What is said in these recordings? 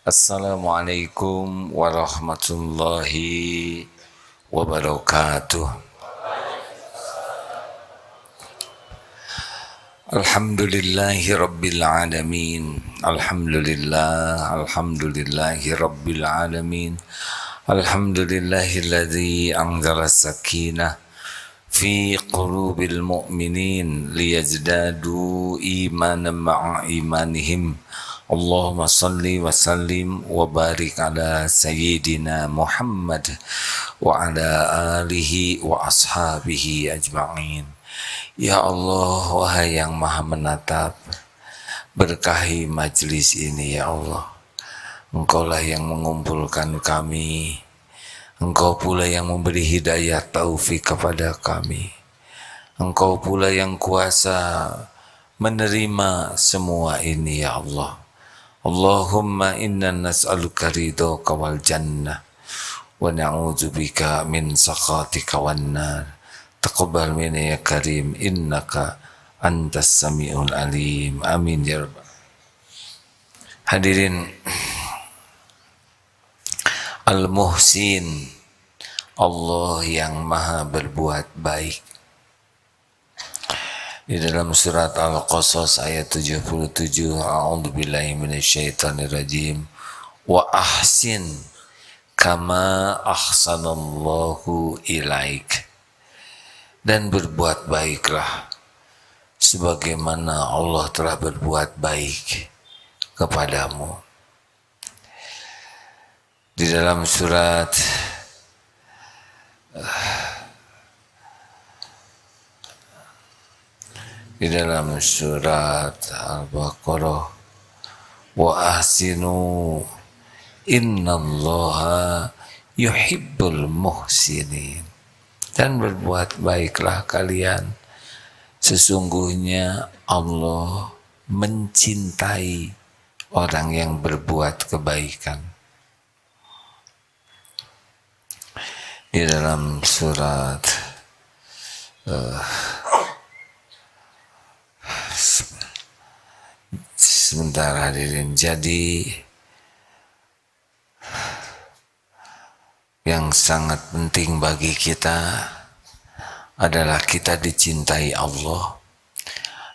Assalamualaikum warahmatullahi wabarakatuh. Alhamdulillahi rabbil alamin. Alhamdulillahi rabbil alamin. Alhamdulillahilladzi anzala sakinah fi qulubil mu'minin liyazdadu imanan ma'a imanihim. Allahumma salli wa sallim wa barik ala sayyidina Muhammad wa ala alihi wa ashabihi ajma'in. Ya Allah, wahai yang maha menatap, berkahi majlis ini ya Allah. Engkaulah yang mengumpulkan kami, Engkau pula yang memberi hidayah taufik kepada kami. Engkau pula yang kuasa menerima semua ini ya Allah. Allahumma inna nas'aluka ridhaka wal jannah wa na'udzubika min sakhatika wan nar. Taqabbal minna ya karim innaka antas samiul alim. Amin ya rabbal. Hadirin Al-Muhsin, Allah yang maha berbuat baik. Di dalam surat Al-Qasas ayat 77, a'udzubillahi minasyaitonirrajim, wa ahsin kama ahsanallahu ilaik, dan berbuat baiklah sebagaimana Allah telah berbuat baik kepadamu. Di dalam surat Al-Baqarah, wa ahsinu innallaha yuhibbul muhsinin, dan berbuat baiklah kalian, sesungguhnya Allah mencintai orang yang berbuat kebaikan. Di dalam surat sebentar hadirin, jadi yang sangat penting bagi kita adalah kita dicintai Allah,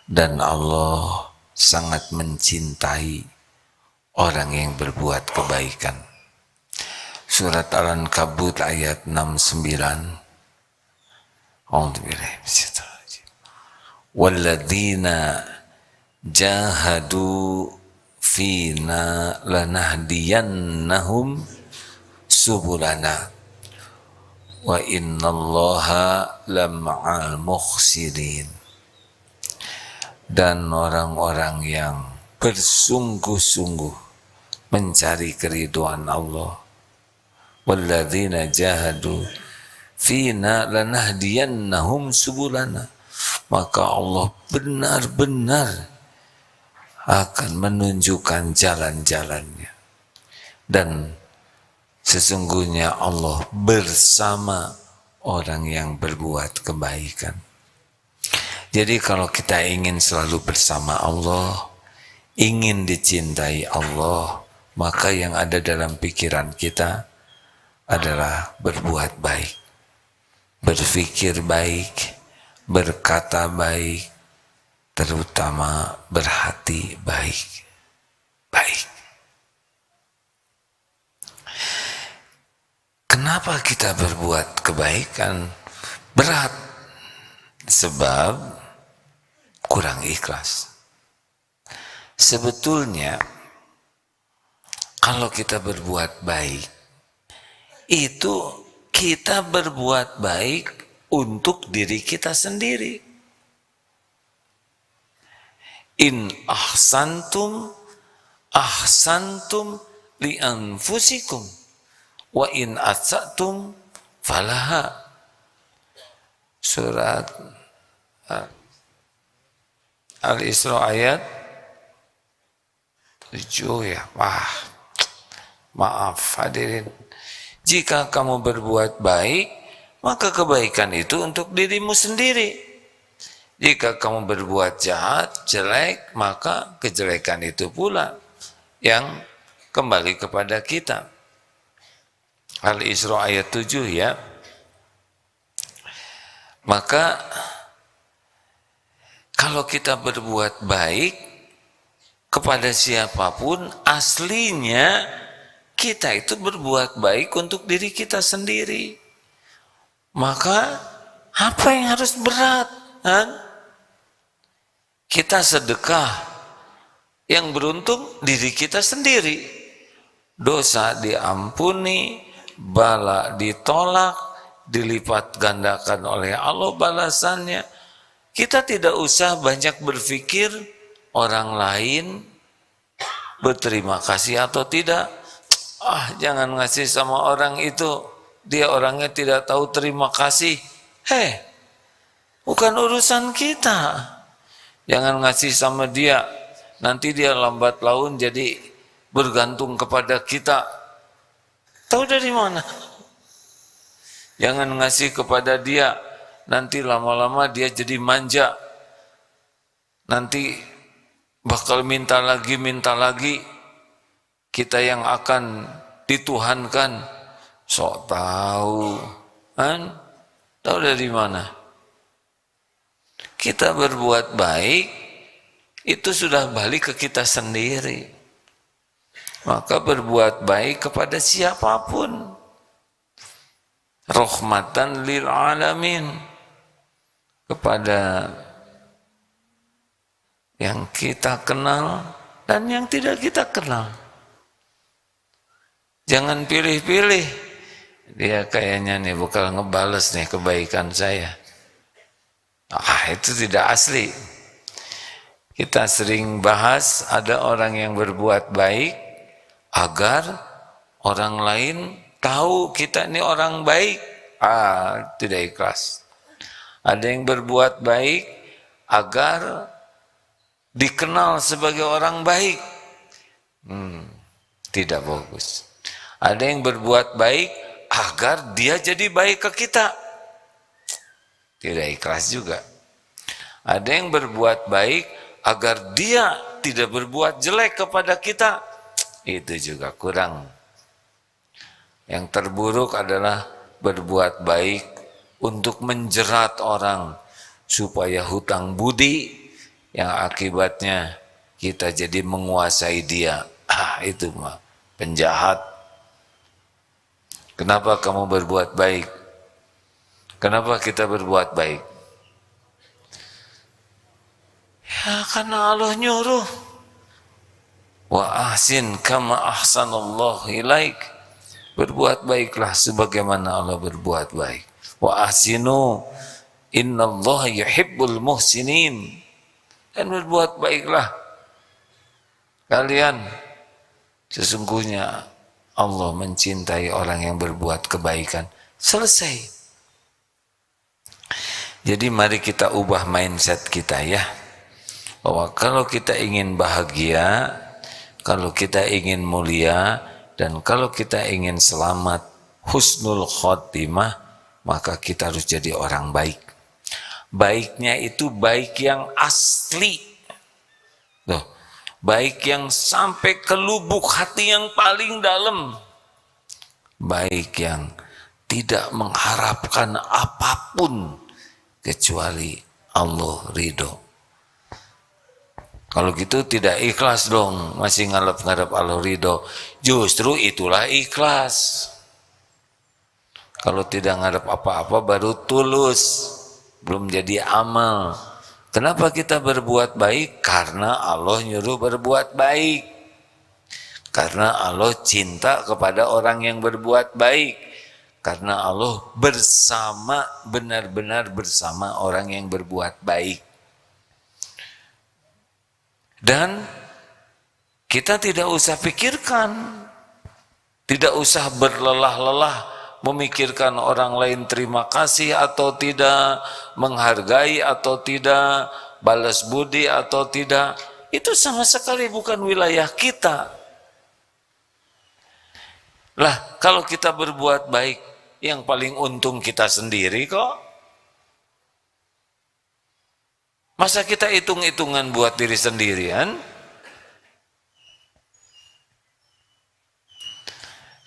dan Allah sangat mencintai orang yang berbuat kebaikan. Surat Al-Ankabut ayat 69. Walladzina jahadu fina lanahdiyannahum subulana wa innallaha lama'al muhsinin. Dan orang-orang yang bersungguh-sungguh mencari keridhaan Allah, walladzina jahadu fina lanahdiyannahum subulana, maka Allah benar-benar akan menunjukkan jalan-jalannya, dan sesungguhnya Allah bersama orang yang berbuat kebaikan. Jadi kalau kita ingin selalu bersama Allah, ingin dicintai Allah, maka yang ada dalam pikiran kita adalah berbuat baik, berpikir baik, berkata baik, terutama berhati baik. Kenapa kita berbuat kebaikan berat? Sebab kurang ikhlas. Sebetulnya kalau kita berbuat baik, itu kita berbuat baik untuk diri kita sendiri. In ahsantum li anfusikum wa in atsatum falaha. Surat Al-Isra ayat 7 ya. Wah, maaf hadirin. Jika kamu berbuat baik, maka kebaikan itu untuk dirimu sendiri. Jika kamu berbuat jahat, jelek, maka kejelekan itu pula yang kembali kepada kita. Al-Isra ayat 7 ya. Maka kalau kita berbuat baik kepada siapapun, aslinya kita itu berbuat baik untuk diri kita sendiri. Maka apa yang harus berat? Kita sedekah, yang beruntung diri kita sendiri. Dosa diampuni, bala ditolak, dilipat gandakan oleh Allah balasannya. Kita tidak usah banyak berpikir orang lain berterima kasih atau tidak. Jangan ngasih sama orang itu, dia orangnya tidak tahu terima kasih. Bukan urusan kita. Jangan ngasih sama dia, nanti dia lambat laun jadi bergantung kepada kita. Tahu dari mana? Jangan ngasih kepada dia, nanti lama-lama dia jadi manja. Nanti bakal minta lagi. Kita yang akan dituhankan. Sok tahu. Tahu dari mana? Kita berbuat baik, itu sudah balik ke kita sendiri. Maka berbuat baik kepada siapapun. Rahmatan lil alamin. Kepada yang kita kenal dan yang tidak kita kenal. Jangan pilih-pilih. Dia kayaknya nih bakal ngebales nih kebaikan saya. Itu tidak asli. Kita sering bahas ada orang yang berbuat baik agar orang lain tahu kita ini orang baik. Tidak ikhlas. Ada yang berbuat baik agar dikenal sebagai orang baik. Tidak bagus. Ada yang berbuat baik agar dia jadi baik ke kita. Tidak ikhlas juga. Ada yang berbuat baik agar dia tidak berbuat jelek kepada kita. Itu juga kurang. Yang terburuk adalah berbuat baik untuk menjerat orang supaya hutang budi yang akibatnya kita jadi menguasai dia. Itu mah penjahat. Kenapa kamu berbuat baik? Kenapa kita berbuat baik? Ya karena Allah nyuruh. Wa ahsin kama ahsanallahu ilaik. Berbuat baiklah sebagaimana Allah berbuat baik. Wa ahsinu innallaha yuhibbul muhsinin. Dan berbuat baiklah kalian, sesungguhnya Allah mencintai orang yang berbuat kebaikan. Selesai. Jadi mari kita ubah mindset kita ya. Bahwa kalau kita ingin bahagia, kalau kita ingin mulia, dan kalau kita ingin selamat, husnul khotimah, maka kita harus jadi orang baik. Baiknya itu baik yang asli. Baik yang sampai ke lubuk hati yang paling dalam. Baik yang tidak mengharapkan apapun kecuali Allah ridho. Kalau gitu tidak ikhlas dong, masih ngarep-ngarep Allah ridho. Justru itulah ikhlas. Kalau tidak ngarep apa-apa baru tulus, belum jadi amal. Kenapa kita berbuat baik? Karena Allah nyuruh berbuat baik. Karena Allah cinta kepada orang yang berbuat baik. Karena Allah bersama, benar-benar bersama orang yang berbuat baik. Dan kita tidak usah pikirkan, tidak usah berlelah-lelah memikirkan orang lain terima kasih atau tidak, menghargai atau tidak, balas budi atau tidak. Itu sama sekali bukan wilayah kita. Lah, kalau kita berbuat baik, yang paling untung kita sendiri kok. Masa kita hitung-hitungan buat diri sendirian?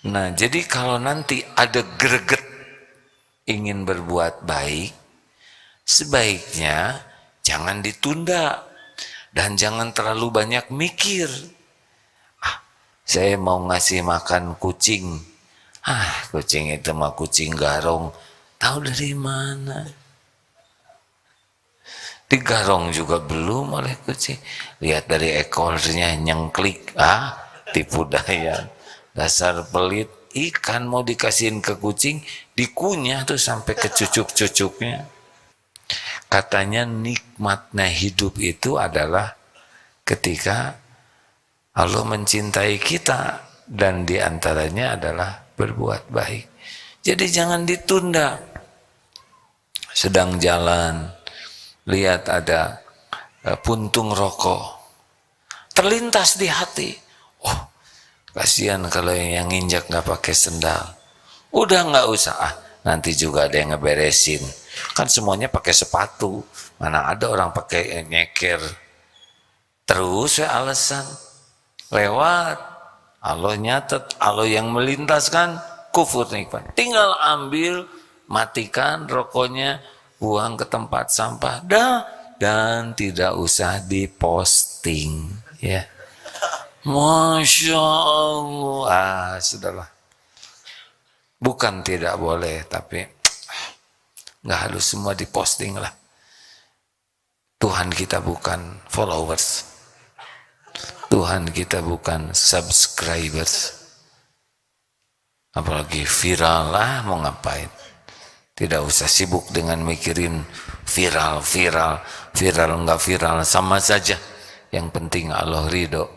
Nah, jadi kalau nanti ada greget ingin berbuat baik, sebaiknya jangan ditunda dan jangan terlalu banyak mikir. Saya mau ngasih makan kucing. Kucing itu mah kucing garong. Tahu dari mana? Digarong juga belum oleh kucing. Lihat dari ekornya nyengklik. Tipu daya. Dasar pelit. Ikan mau dikasihin ke kucing, dikunyah tuh sampai ke cucuk-cucuknya. Katanya nikmatnya hidup itu adalah ketika Allah mencintai kita, dan diantaranya adalah berbuat baik. Jadi jangan ditunda. Sedang jalan, lihat ada puntung rokok, terlintas di hati. Kasihan kalau yang nginjak nggak pakai sendal. Udah nggak usah, nanti juga ada yang ngeberesin. Kan semuanya pakai sepatu. Mana ada orang pakai nyeker. Terus alasan lewat. Allah nyatet, Allah yang melintaskan, kufur nikmat. Tinggal ambil, matikan rokoknya, buang ke tempat sampah, dan tidak usah diposting, ya. Masya Allah, sudahlah. Bukan tidak boleh, tapi nggak harus semua diposting lah. Tuhan kita bukan followers, Tuhan kita bukan subscribers. Apalagi viral lah, mau ngapain? Tidak usah sibuk dengan mikirin viral nggak viral, sama saja. Yang penting Allah ridho.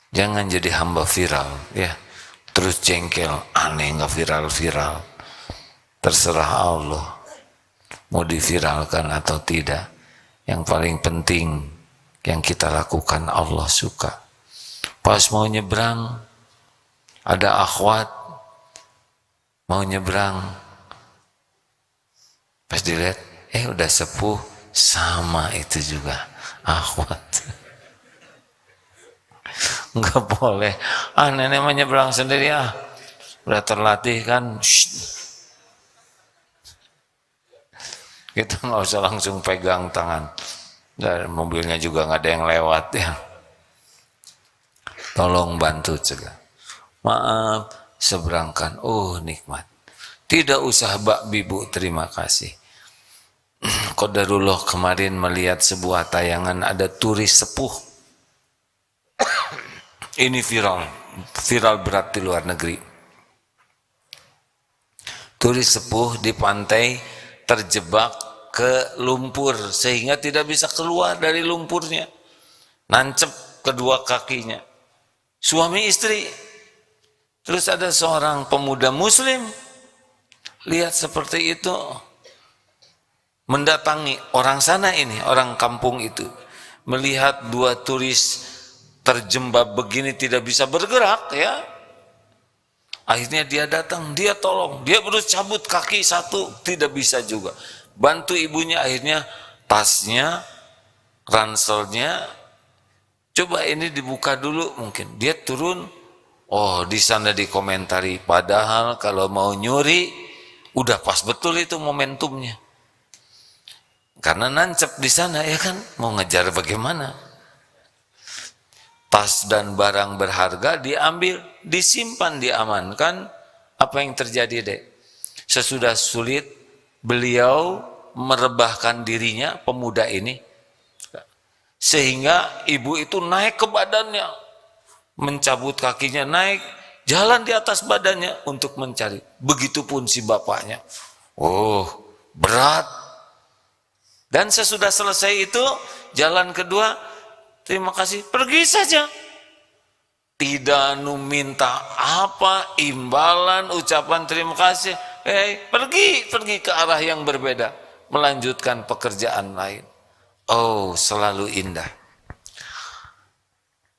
Jangan jadi hamba viral, ya. Terus jengkel, aneh nggak viral. Terserah Allah mau diviralkan atau tidak. Yang paling penting yang kita lakukan Allah suka. Pas mau nyebrang, ada akhwat mau nyebrang, pas dilihat, udah sepuh, sama itu juga akhwat. Nggak boleh, nenek mau nyebrang sendiri, udah terlatih kan. Kita nggak usah langsung pegang tangan, dan mobilnya juga nggak ada yang lewat, ya. Tolong bantu cegah. Maaf, seberangkan. Nikmat. Tidak usah bak bibu, terima kasih. Qadarullah kemarin melihat sebuah tayangan, ada turis sepuh. Ini viral berat di luar negeri. Turis sepuh di pantai terjebak ke lumpur sehingga tidak bisa keluar dari lumpurnya. Nancep kedua kakinya. Suami istri. Terus ada seorang pemuda muslim lihat seperti itu, mendatangi orang sana ini, orang kampung itu, melihat dua turis terjebak begini tidak bisa bergerak, ya. Akhirnya dia datang, dia tolong, dia berusaha cabut kaki satu, tidak bisa juga. Bantu ibunya, akhirnya tasnya, ranselnya, coba ini dibuka dulu mungkin. Dia turun, di sana dikomentari, padahal kalau mau nyuri, udah pas betul itu momentumnya. Karena nancep di sana, ya kan, mau ngejar bagaimana? Tas dan barang berharga diambil, disimpan, diamankan. Apa yang terjadi, Dek? Sesudah sulit, beliau merebahkan dirinya, pemuda ini, sehingga ibu itu naik ke badannya, mencabut kakinya, naik, jalan di atas badannya untuk mencari. Begitupun si bapaknya. Berat. Dan sesudah selesai itu, jalan kedua, terima kasih, pergi saja. Tidak minta apa, imbalan, ucapan terima kasih. Pergi ke arah yang berbeda, melanjutkan pekerjaan lain. Selalu indah.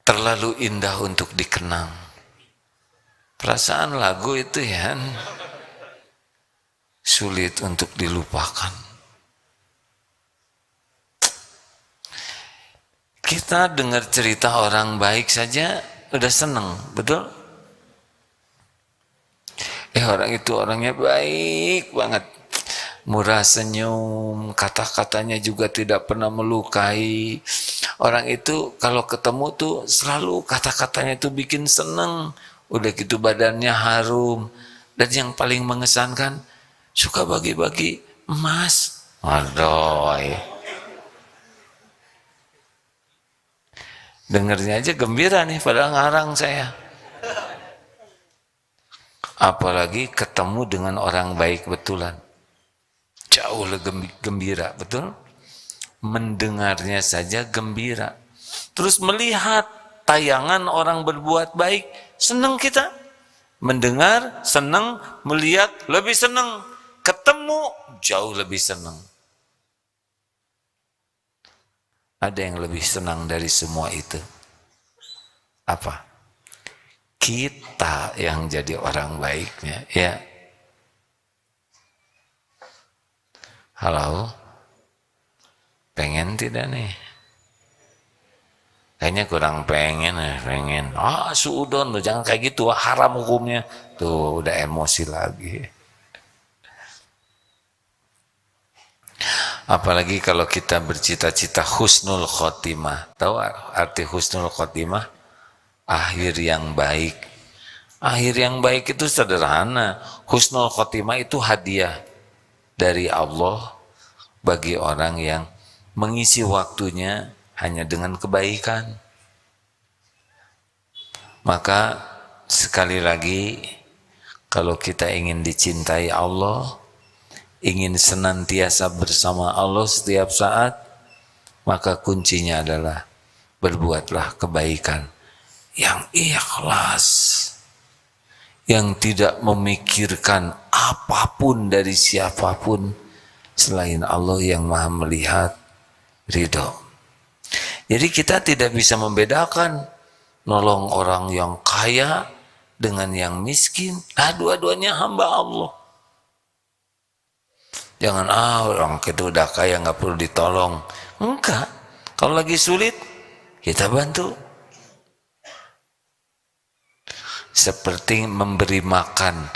Terlalu indah untuk dikenang. Perasaan lagu itu, ya, sulit untuk dilupakan. Kita dengar cerita orang baik saja udah seneng, betul? Orang itu orangnya baik banget, murah senyum, kata-katanya juga tidak pernah melukai. Orang itu kalau ketemu tuh selalu kata-katanya tuh bikin seneng, udah gitu badannya harum, dan yang paling mengesankan suka bagi-bagi emas. Aduh, dengernya aja gembira nih, padahal ngarang saya. Apalagi ketemu dengan orang baik betulan, jauh lebih gembira, betul? Mendengarnya saja gembira. Terus melihat tayangan orang berbuat baik, senang kita. Mendengar, senang. Melihat, lebih senang. Ketemu, jauh lebih senang. Ada yang lebih senang dari semua itu. Apa? Kita yang jadi orang baiknya, ya. Halo? Pengen tidak nih? Kayaknya kurang pengen. Suudon, jangan kayak gitu, haram hukumnya. Tuh, udah emosi lagi. Apalagi kalau kita bercita-cita husnul khotimah. Tahu arti husnul khotimah? Akhir yang baik. Akhir yang baik itu sederhana. Husnul khotimah itu hadiah dari Allah bagi orang yang mengisi waktunya hanya dengan kebaikan. Maka sekali lagi, kalau kita ingin dicintai Allah, ingin senantiasa bersama Allah setiap saat, maka kuncinya adalah berbuatlah kebaikan yang ikhlas, yang tidak memikirkan apapun dari siapapun selain Allah yang Maha melihat, ridho. Jadi kita tidak bisa membedakan nolong orang yang kaya dengan yang miskin. Dua-duanya hamba Allah. Jangan orang kita udah kaya nggak perlu ditolong. Enggak. Kalau lagi sulit, kita bantu. Seperti memberi makan.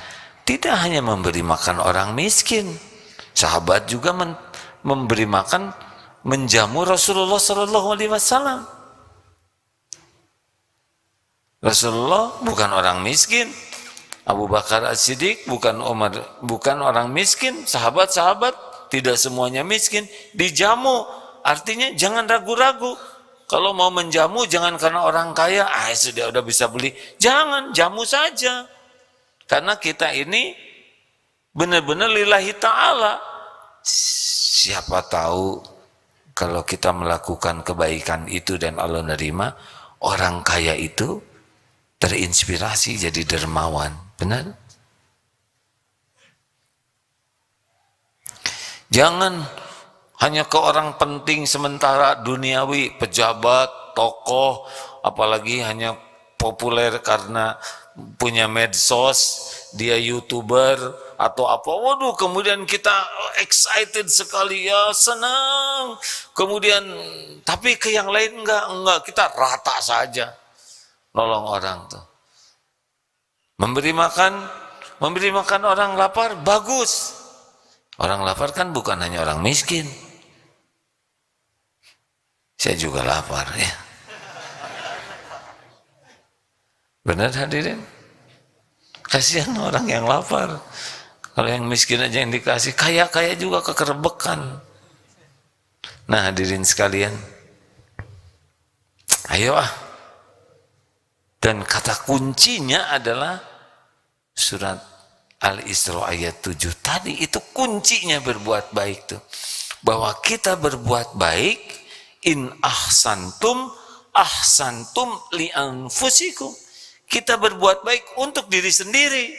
Tidak hanya memberi makan orang miskin. Sahabat juga memberi makan, menjamu Rasulullah SAW. Rasulullah bukan orang miskin. Abu Bakar As-Siddiq bukan orang miskin. Sahabat-sahabat tidak semuanya miskin. Dijamu, artinya jangan ragu-ragu. Kalau mau menjamu jangan karena orang kaya, sudah bisa beli. Jangan, jamu saja. Karena kita ini benar-benar lillahi ta'ala. Siapa tahu kalau kita melakukan kebaikan itu dan Allah nerima, orang kaya itu terinspirasi jadi dermawan. Benar? Jangan hanya ke orang penting sementara duniawi, pejabat, tokoh, apalagi hanya populer karena punya medsos, dia YouTuber atau apa. Waduh, kemudian kita excited sekali, ya senang. Kemudian tapi ke yang lain enggak, kita rata saja. Nolong orang tuh. Memberi makan orang lapar bagus. Orang lapar kan bukan hanya orang miskin. Saya juga lapar ya. Benar hadirin? Kasihan orang yang lapar. Kalau yang miskin aja yang dikasih, kaya-kaya juga kekerbekan. Nah hadirin sekalian, ayo Dan kata kuncinya adalah surat Al-Isra ayat 7 tadi. Itu kuncinya berbuat baik tuh. Bahwa kita berbuat baik, in ahsantum li anfusikum. Kita berbuat baik untuk diri sendiri.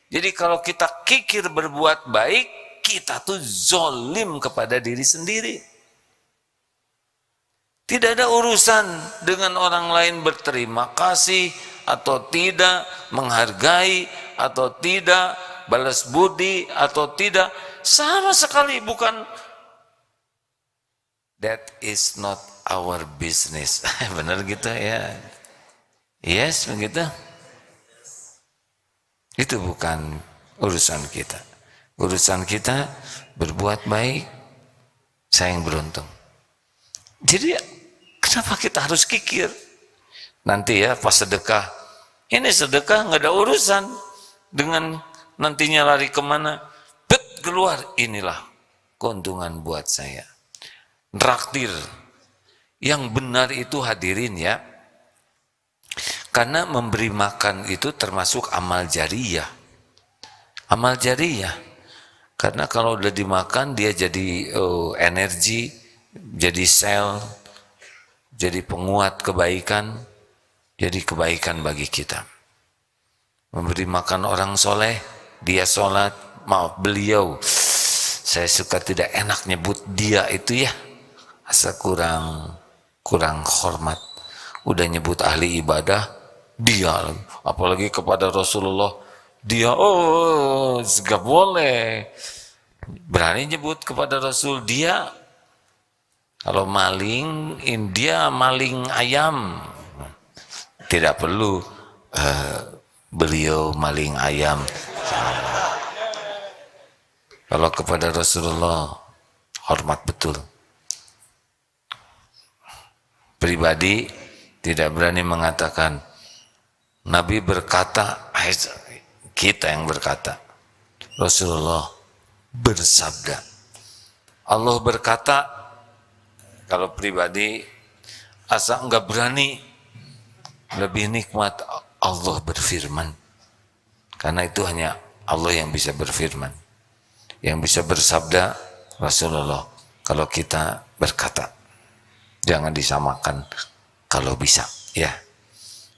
Jadi kalau kita kikir berbuat baik, kita tuh zolim kepada diri sendiri. Tidak ada urusan dengan orang lain berterima kasih atau tidak, menghargai atau tidak, balas budi atau tidak. Sama sekali bukan. That is not our business. Benar gitu ya. Yes, begitu. Itu bukan urusan kita. Urusan kita berbuat baik, saya yang beruntung. Jadi kenapa kita harus kikir? Nanti ya pas sedekah, ini sedekah nggak ada urusan dengan nantinya lari kemana, keluar, inilah keuntungan buat saya. Traktir, yang benar itu hadirin ya, karena memberi makan itu termasuk amal jariyah. Amal jariyah, karena kalau udah dimakan dia jadi energi, jadi sel, jadi penguat kebaikan, jadi kebaikan bagi kita. Memberi makan orang soleh, dia sholat, maaf beliau, saya suka tidak enak nyebut dia itu ya, asa kurang hormat. Udah nyebut ahli ibadah, dia, apalagi kepada Rasulullah, dia, gak boleh. Berani nyebut kepada Rasul, dia. Kalau maling, dia maling ayam. Tidak perlu beliau maling ayam. Kalau kepada Rasulullah, hormat betul. Pribadi tidak berani mengatakan, Nabi berkata, kita yang berkata. Rasulullah bersabda. Allah berkata, kalau pribadi, asa enggak berani. Lebih nikmat Allah berfirman. Karena itu hanya Allah yang bisa berfirman. Yang bisa bersabda Rasulullah. Kalau kita berkata, jangan disamakan kalau bisa, ya.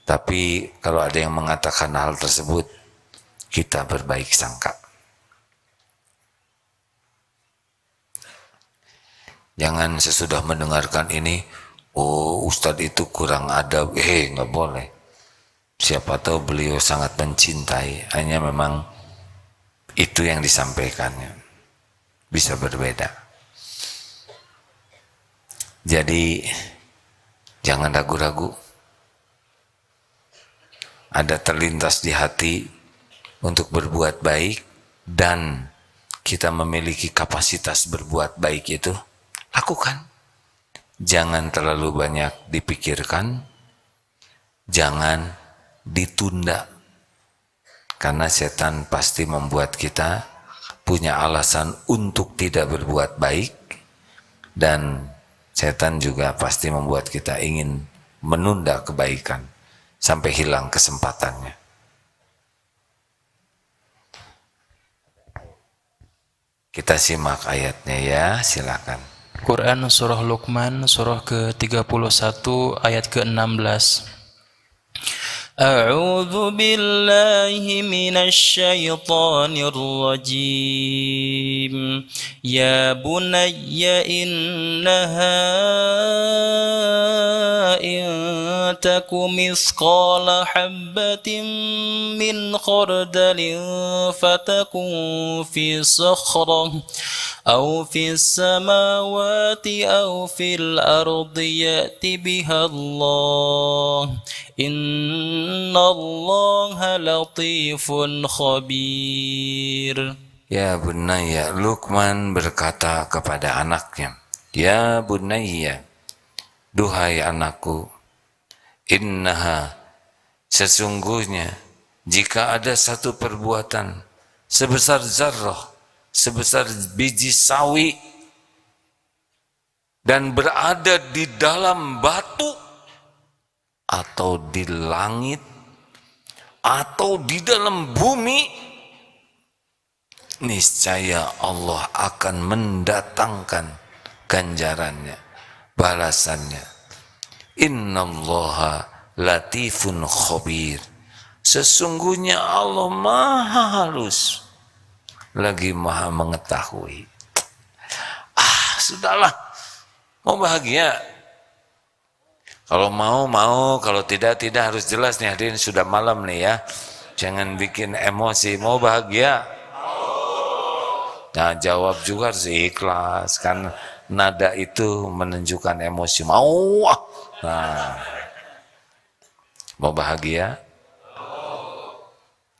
Tapi kalau ada yang mengatakan hal tersebut, kita berbaik sangka. Jangan sesudah mendengarkan ini, Ustadz itu kurang adab, nggak boleh. Siapa tahu beliau sangat mencintai, hanya memang itu yang disampaikannya bisa berbeda. Jadi jangan ragu-ragu. Ada terlintas di hati untuk berbuat baik dan kita memiliki kapasitas berbuat baik itu, lakukan. Jangan terlalu banyak dipikirkan, jangan ditunda, karena setan pasti membuat kita punya alasan untuk tidak berbuat baik, dan setan juga pasti membuat kita ingin menunda kebaikan sampai hilang kesempatannya. Kita simak ayatnya ya, silakan. Quran Surah Luqman Surah ke-31 ayat ke-16. A'udzu billahi minasy syaithanir rajim. Ya bunayya innaha in taku mithqala habbatin min khardalin fatakun fi sakhrah أو في السماوات أو في الأرض يأتي بها الله إن الله لطيف خبير. Ya bunayya, Luqman berkata kepada anaknya, ya bunayya, duhai anakku, innaha, sesungguhnya jika ada satu perbuatan sebesar zarrah, sebesar biji sawi, dan berada di dalam batu, atau di langit, atau di dalam bumi, niscaya Allah akan mendatangkan ganjarannya, balasannya. Innallaha latifun khabir. Sesungguhnya Allah maha halus, lagi maha mengetahui. Sudahlah, mau bahagia. Kalau mau, kalau tidak harus jelas nih hadirin, sudah malam nih ya. Jangan bikin emosi, mau bahagia. Nah, jawab juga harus ikhlas, kan nada itu menunjukkan emosi. Mau. Nah, Mau bahagia?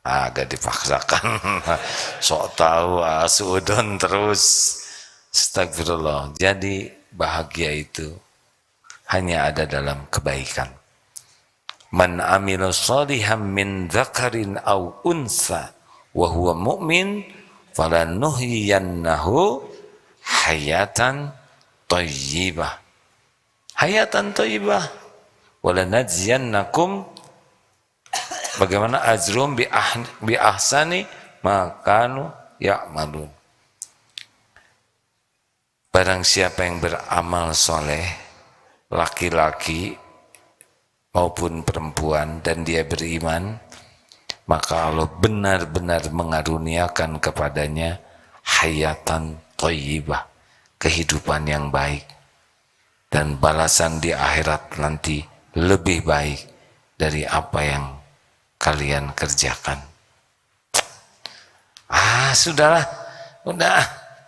Agak dipaksakan. Sok tahu, suudon terus. Astagfirullah. Jadi bahagia itu hanya ada dalam kebaikan. Man amila shalihan min dzakarin aw unsa wa huwa mu'min falanuhyiyannahu hayatan thayyibah. Hayatan thayyibah walanajziyannakum, bagaimana ajrum bi ahsani ma kanu ya'malun. Barang siapa yang beramal soleh, laki-laki maupun perempuan, dan dia beriman, maka Allah benar-benar mengaruniakan kepadanya hayatan thayyibah, kehidupan yang baik, dan balasan di akhirat nanti lebih baik dari apa yang kalian kerjakan. Sudahlah, udah,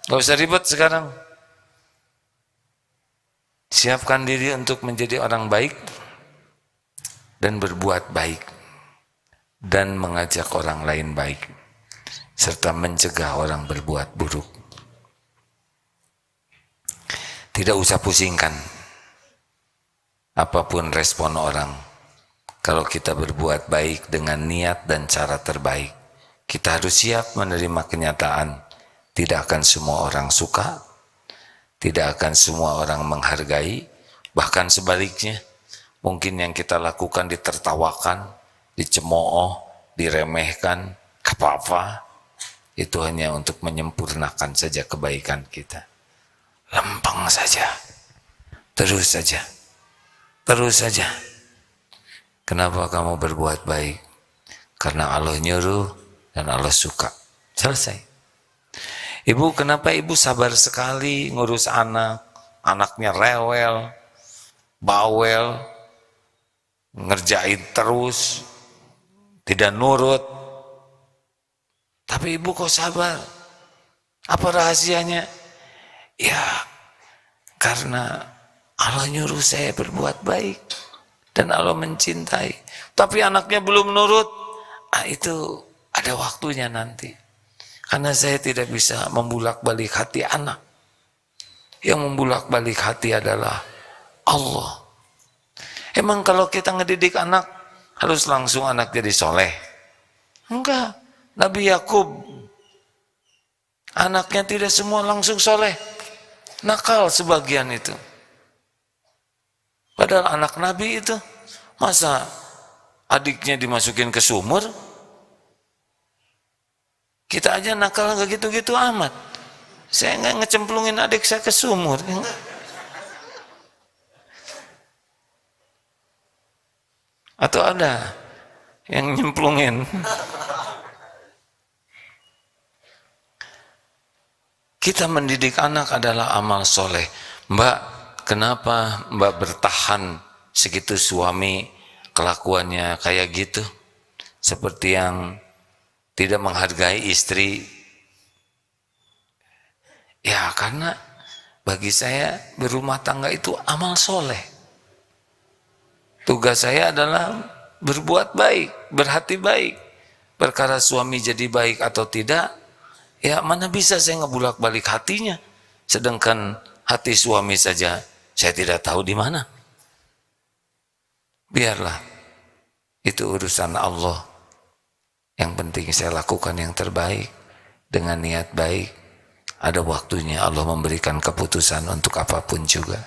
gak usah ribet sekarang. Siapkan diri untuk menjadi orang baik dan berbuat baik dan mengajak orang lain baik serta mencegah orang berbuat buruk. Tidak usah pusingkan apapun respon orang. Kalau kita berbuat baik dengan niat dan cara terbaik, kita harus siap menerima kenyataan. Tidak akan semua orang suka, tidak akan semua orang menghargai, bahkan sebaliknya. Mungkin yang kita lakukan ditertawakan, dicemooh, diremehkan, apa-apa. Itu hanya untuk menyempurnakan saja kebaikan kita. Lempeng saja, terus saja, terus saja. Kenapa kamu berbuat baik? Karena Allah nyuruh dan Allah suka. Selesai. Ibu, kenapa ibu sabar sekali ngurus anak? Anaknya rewel, bawel, ngerjain terus, tidak nurut. Tapi ibu kok sabar? Apa rahasianya? Ya, karena Allah nyuruh saya berbuat baik dan Allah mencintai. Tapi anaknya belum nurut, itu ada waktunya nanti. Karena saya tidak bisa membulak-balik hati anak. Yang membulak-balik hati adalah Allah. Emang kalau kita ngedidik anak, harus langsung anak jadi soleh? Enggak. Nabi Yakub, anaknya tidak semua langsung soleh. Nakal sebagian itu. Padahal anak Nabi itu, masa adiknya dimasukin ke sumur? Kita aja nakal gak gitu-gitu amat. Saya nggak ngecemplungin adik saya ke sumur. Atau ada yang nyemplungin. Kita mendidik anak adalah amal soleh. Mbak, kenapa Mbak bertahan segitu suami kelakuannya kayak gitu? Seperti yang tidak menghargai istri. Ya, karena bagi saya berumah tangga itu amal soleh. Tugas saya adalah berbuat baik, berhati baik. Perkara suami jadi baik atau tidak, ya mana bisa saya ngebulak-balik hatinya. Sedangkan hati suami saja saya tidak tahu di mana. Biarlah, itu urusan Allah. Yang penting saya lakukan yang terbaik dengan niat baik. Ada waktunya Allah memberikan keputusan untuk apapun juga.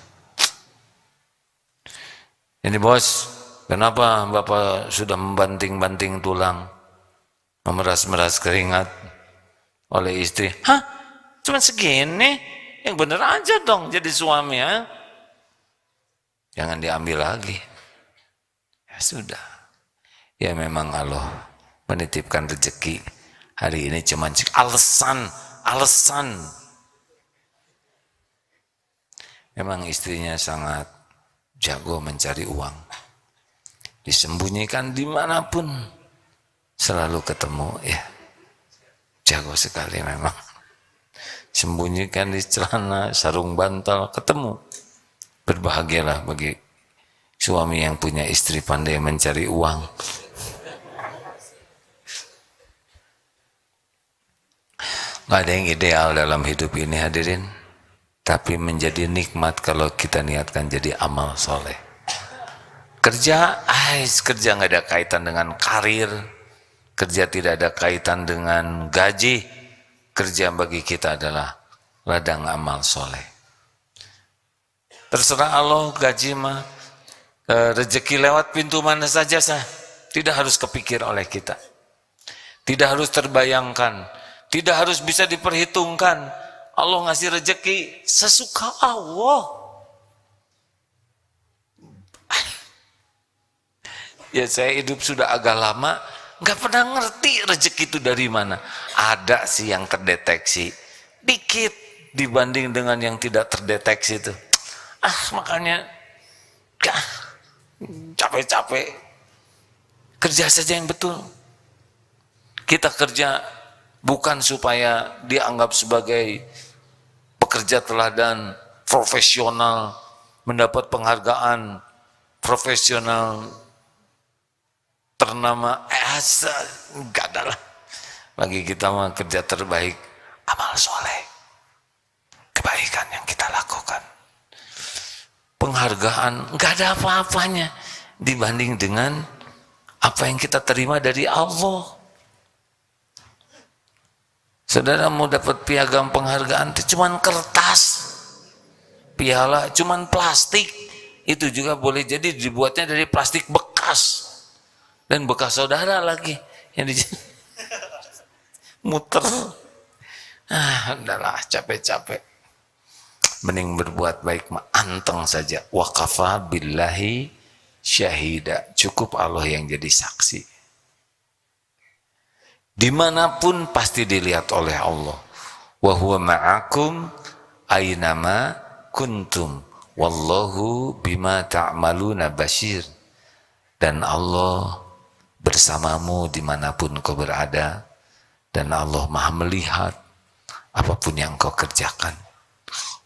Ini bos, kenapa Bapak sudah membanting-banting tulang, memeras-meras keringat oleh istri? Hah? Cuma segini? Yang bener aja dong jadi suami, ya? Jangan diambil lagi. Ya sudah. Ya memang Allah menitipkan rezeki. Hari ini cuma alasan. Memang istrinya sangat jago mencari uang. Disembunyikan dimanapun selalu ketemu, ya. Jago sekali memang. Sembunyikan di celana, sarung bantal, ketemu. Berbahagialah bagi Suami yang punya istri pandai mencari uang. Gak ada yang ideal dalam hidup ini hadirin, tapi menjadi nikmat kalau kita niatkan jadi amal soleh. Kerja gak ada kaitan dengan karir, kerja tidak ada kaitan dengan gaji. Kerja bagi kita adalah ladang amal soleh. Terserah Allah, gaji mah rezeki lewat pintu mana saja sah. Tidak harus kepikir oleh kita, tidak harus terbayangkan, tidak harus bisa diperhitungkan. Allah ngasih rezeki sesuka Allah. Ya saya hidup sudah agak lama, nggak pernah ngerti rezeki itu dari mana. Ada sih yang terdeteksi, dikit dibanding dengan yang tidak terdeteksi itu. Makanya capek-capek kerja saja yang betul. Kita kerja bukan supaya dianggap sebagai pekerja teladan, profesional, mendapat penghargaan profesional ternama. Enggak ada lah. Lagi kita mah kerja terbaik, amal soleh, kebaikan yang kita lakukan. Penghargaan enggak ada apa-apanya dibanding dengan apa yang kita terima dari Allah. Saudara mau dapat piagam penghargaan itu cuman kertas, piala cuman plastik, itu juga boleh jadi dibuatnya dari plastik bekas, dan bekas saudara lagi yang muter. Udahlah, capek-capek, mending berbuat baik mah anteng saja. Wa kafa billahi syahida, cukup Allah yang jadi saksi. Dimanapun pasti dilihat oleh Allah. Wa huwa ma'akum aynama kuntum wallahu bima ta'maluna basyir. Dan Allah bersamamu dimanapun kau berada, dan Allah maha melihat apapun yang kau kerjakan.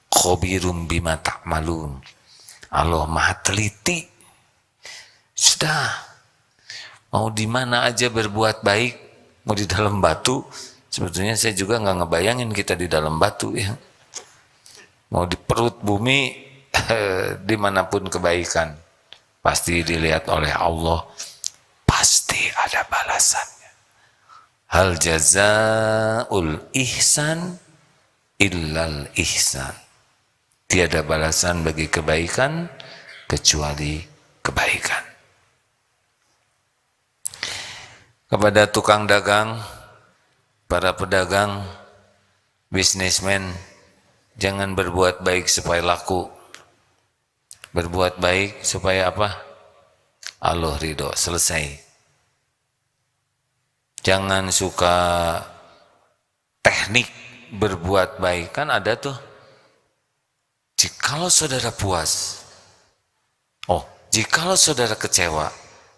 Khobirum bima ta'malun, Allah maha teliti. Sudah, mau di mana aja berbuat baik, mau di dalam batu, sebetulnya saya juga nggak ngebayangin kita di dalam batu ya. Mau di perut bumi, dimanapun kebaikan pasti dilihat oleh Allah, pasti ada balasannya. Hal jazaul ihsan illal ihsan, tiada balasan bagi kebaikan kecuali kebaikan. Kepada tukang dagang, para pedagang, bisnismen, jangan berbuat baik supaya laku. Berbuat baik supaya apa? Allah ridho, selesai. Jangan suka teknik berbuat baik, kan ada tuh. Jikalau saudara puas, jikalau saudara kecewa,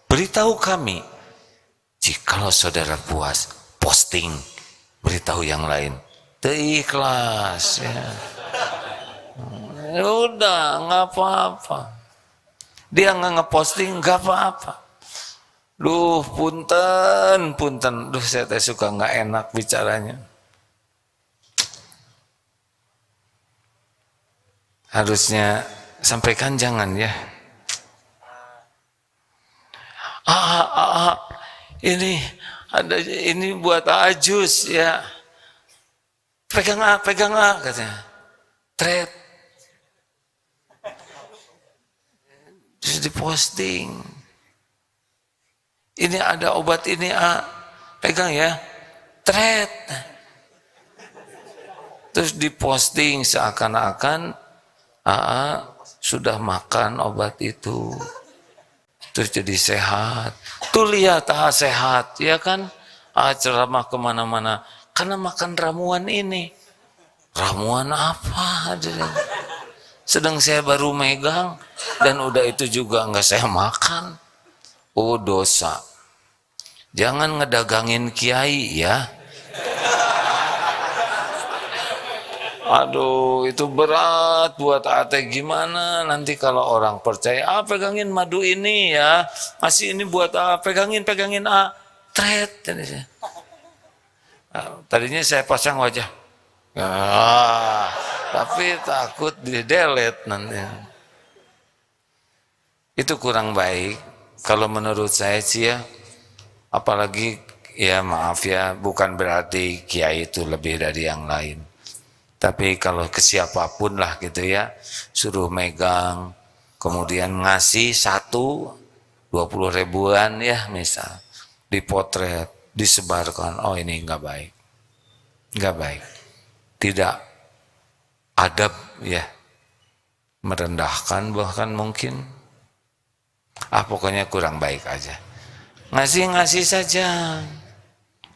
beritahu kami. Jikalau saudara puas, posting, beritahu yang lain. Ikhlas ya. Udah, nggak apa-apa. Dia nggak ngeposting, nggak apa-apa. Punten. Saya suka nggak enak bicaranya. Harusnya sampaikan jangan ya. Ini buat Ajus ya. Pegang katanya. Thread. Terus diposting. Ini ada obat ini pegang ya. Thread. Terus diposting seakan-akan sudah makan obat itu. Terus jadi sehat. Tuh lihat sehat, ya kan? Ceramah kemana-mana. Karena makan ramuan ini. Ramuan apa? Sedang saya baru megang, dan udah itu juga nggak saya makan. Oh dosa. Jangan ngedagangin kiai ya. Aduh, itu berat buat ate. Gimana nanti kalau orang percaya, pegangin madu ini ya, masih ini buat pegangin tret. Tadinya saya pasang wajah, tapi takut di delete nanti. Itu kurang baik. Kalau menurut saya sih ya, apalagi ya maaf ya, bukan berarti kiai itu lebih dari yang lain. Tapi kalau ke siapapun lah gitu ya, suruh megang, kemudian ngasih 20 ribuan ya misal, dipotret, disebarkan, oh ini enggak baik. Enggak baik. Tidak adab ya, merendahkan bahkan mungkin. Pokoknya kurang baik aja. Ngasih saja.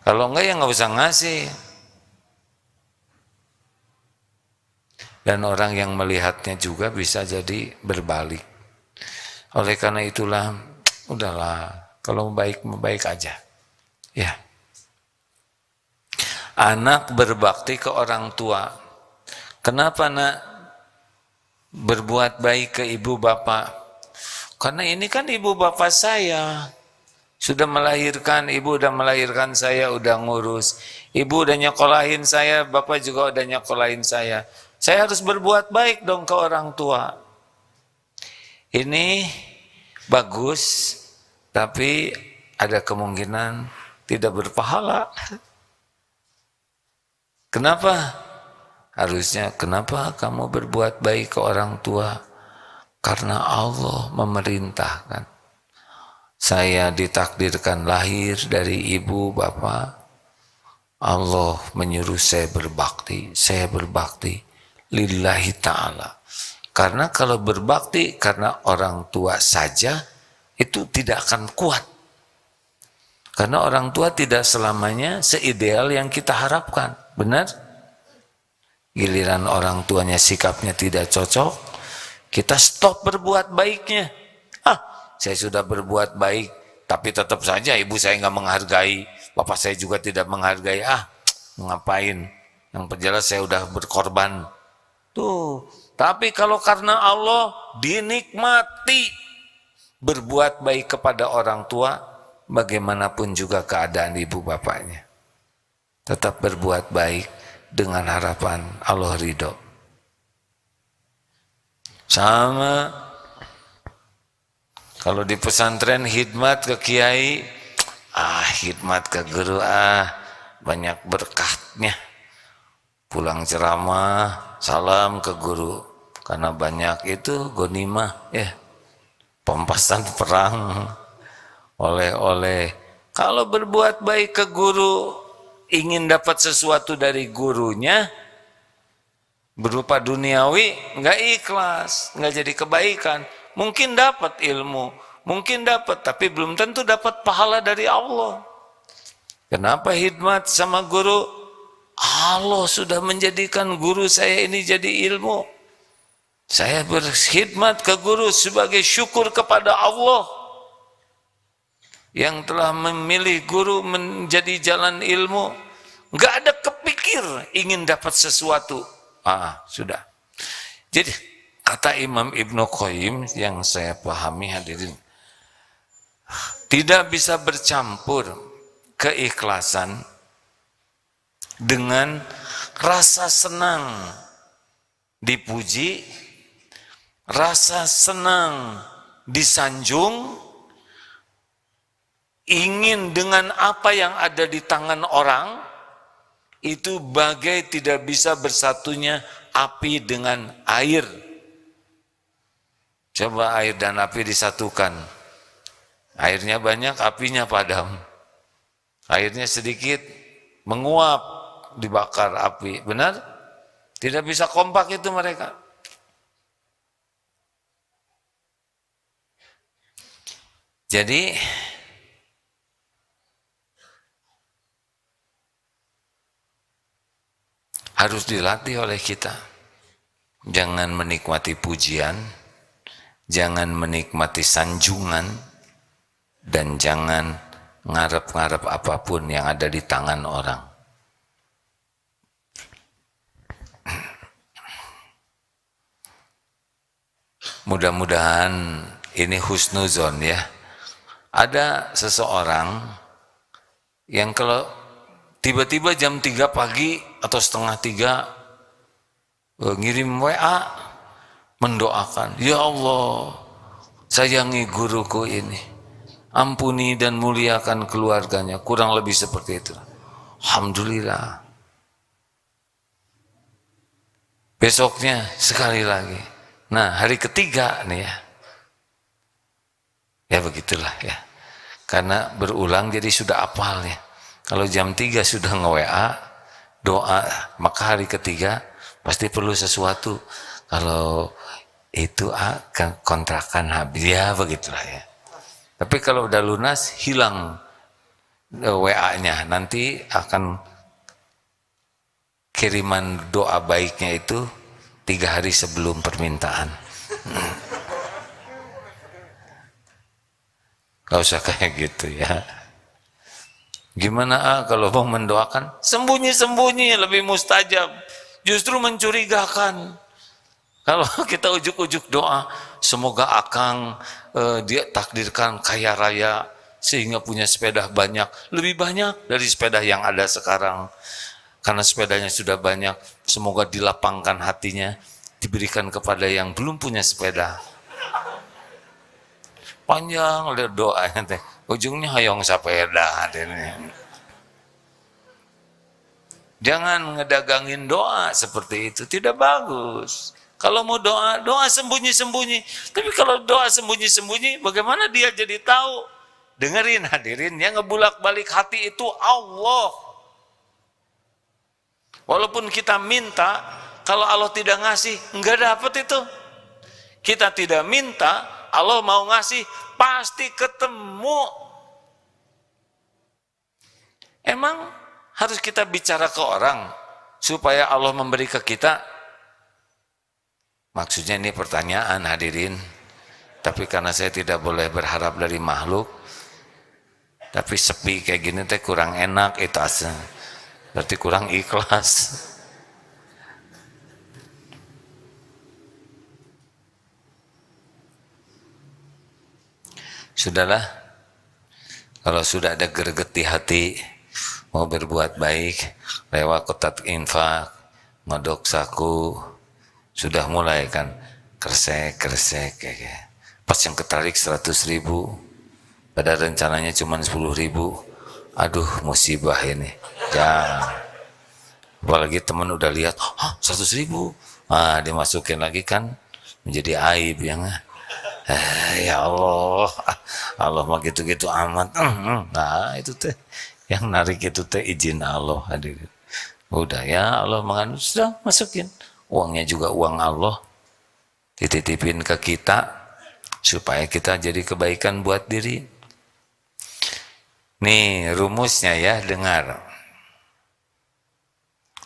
Kalau enggak ya enggak usah ngasih. Dan orang yang melihatnya juga bisa jadi berbalik. Oleh karena itulah, udahlah, kalau baik aja. Ya. Anak berbakti ke orang tua. Kenapa nak berbuat baik ke ibu bapak? Karena ini kan ibu bapak saya. Sudah melahirkan, ibu udah melahirkan saya, udah ngurus. Ibu udah nyekolahin saya, bapak juga udah nyekolahin saya. Saya harus berbuat baik dong ke orang tua. Ini bagus, tapi ada kemungkinan tidak berpahala. Kenapa? Harusnya, kenapa kamu berbuat baik ke orang tua? Karena Allah memerintahkan. Saya ditakdirkan lahir dari ibu bapak. Allah menyuruh saya berbakti lillahi ta'ala. Karena kalau berbakti karena orang tua saja, itu tidak akan kuat. Karena orang tua tidak selamanya seideal yang kita harapkan. Benar? Giliran orang tuanya sikapnya tidak cocok, kita stop berbuat baiknya. Saya sudah berbuat baik, tapi tetap saja ibu saya nggak menghargai, bapak saya juga tidak menghargai. Ngapain? Yang jelas saya udah berkorban. Tuh, tapi kalau karena Allah dinikmati berbuat baik kepada orang tua, bagaimanapun juga keadaan ibu bapaknya. Tetap berbuat baik dengan harapan Allah ridho. Sama kalau di pesantren khidmat ke kiai, khidmat ke guru, banyak berkahnya. Pulang ceramah, salam ke guru, karena banyak itu ghanimah ya, pampasan perang, oleh-oleh. Kalau berbuat baik ke guru, ingin dapat sesuatu dari gurunya berupa duniawi, nggak ikhlas, nggak jadi kebaikan. Mungkin dapat ilmu, mungkin dapat, tapi belum tentu dapat pahala dari Allah. Kenapa khidmat sama guru? Allah sudah menjadikan guru saya ini jadi ilmu. Saya berkhidmat ke guru sebagai syukur kepada Allah yang telah memilih guru menjadi jalan ilmu. Enggak ada kepikir ingin dapat sesuatu. Sudah. Jadi kata Imam Ibnu Qayyim yang saya pahami hadirin, tidak bisa bercampur keikhlasan dengan rasa senang dipuji, rasa senang disanjung, ingin dengan apa yang ada di tangan orang, itu bagai tidak bisa bersatunya api dengan air. Coba air dan api disatukan, airnya banyak, apinya padam. Airnya sedikit, menguap, dibakar api. Benar? Tidak bisa kompak itu mereka. Jadi harus dilatih oleh kita. Jangan menikmati pujian, jangan menikmati sanjungan, dan jangan ngarep-ngarep apapun yang ada di tangan orang. Mudah-mudahan ini husnuzon ya. Ada seseorang yang kalau tiba-tiba jam 3 pagi atau setengah 3 ngirim WA mendoakan, ya Allah sayangi guruku ini, ampuni dan muliakan keluarganya, kurang lebih seperti itu. Alhamdulillah. Besoknya sekali lagi. Nah, hari ketiga nih ya. Ya begitulah ya. Karena berulang jadi sudah apal ya. Kalau jam 3 sudah nge-WA, doa, maka hari ketiga pasti perlu sesuatu. Kalau itu kontrakan habis, ya begitulah ya. Tapi kalau udah lunas, hilang WA-nya, nanti akan kiriman doa baiknya itu 3 hari sebelum permintaan. Gak usah kayak gitu ya. Gimana kalau mau mendoakan sembunyi-sembunyi lebih mustajab, justru mencurigakan. Kalau kita ujuk-ujuk doa, semoga akang dia takdirkan kaya raya sehingga punya sepeda banyak, lebih banyak dari sepeda yang ada sekarang. Karena sepedanya sudah banyak, semoga dilapangkan hatinya, diberikan kepada yang belum punya sepeda. Panjang lihat doanya teh, ujungnya hayong sepeda. Jangan ngedagangin doa seperti itu, tidak bagus. Kalau mau doa, doa sembunyi-sembunyi. Tapi kalau doa sembunyi-sembunyi, bagaimana dia jadi tahu? Dengerin hadirin, yang ngebulak-balik hati itu Allah. Walaupun kita minta, kalau Allah tidak ngasih, enggak dapat itu. Kita tidak minta, Allah mau ngasih, pasti ketemu. Emang harus kita bicara ke orang supaya Allah memberi ke kita? Maksudnya ini pertanyaan hadirin. Tapi karena saya tidak boleh berharap dari makhluk, tapi sepi kayak gini teh kurang enak itu asal. Berarti kurang ikhlas. Sudahlah, kalau sudah ada greget di hati, mau berbuat baik, lewat kotak infak, ngodok saku, sudah mulai kan, kresek, kayak. Pas yang ketarik 100.000, pada rencananya cuma 10.000, aduh musibah ini. Jangan. Apalagi teman udah lihat, 100.000, dimasukin lagi kan, menjadi aib ya nggak? Ya Allah, Allah mah gitu-gitu amat. Nah itu teh, yang narik itu teh izin Allah hadirin. Udah ya Allah mengandung, sudah masukin. Uangnya juga uang Allah, dititipin ke kita, supaya kita jadi kebaikan buat diri. Nih rumusnya ya, dengar.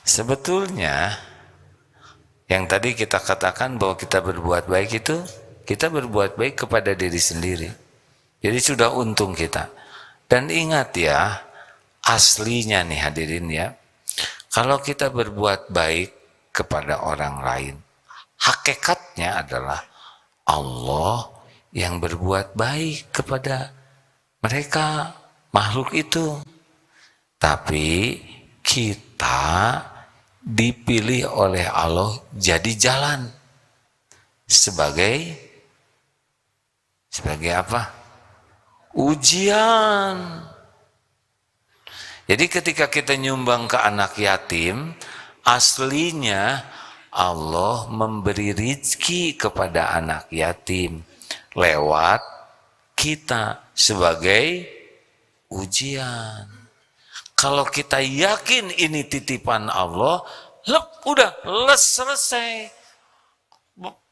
Sebetulnya yang tadi kita katakan bahwa kita berbuat baik itu, kita berbuat baik kepada diri sendiri. Jadi sudah untung kita. Dan ingat ya, aslinya nih hadirin ya, kalau kita berbuat baik kepada orang lain, hakikatnya adalah Allah yang berbuat baik kepada mereka, makhluk itu. Tapi kita dipilih oleh Allah jadi jalan sebagai apa? Ujian. Jadi ketika kita nyumbang ke anak yatim, aslinya Allah memberi rizki kepada anak yatim lewat kita sebagai ujian. Kalau kita yakin ini titipan Allah, udah selesai.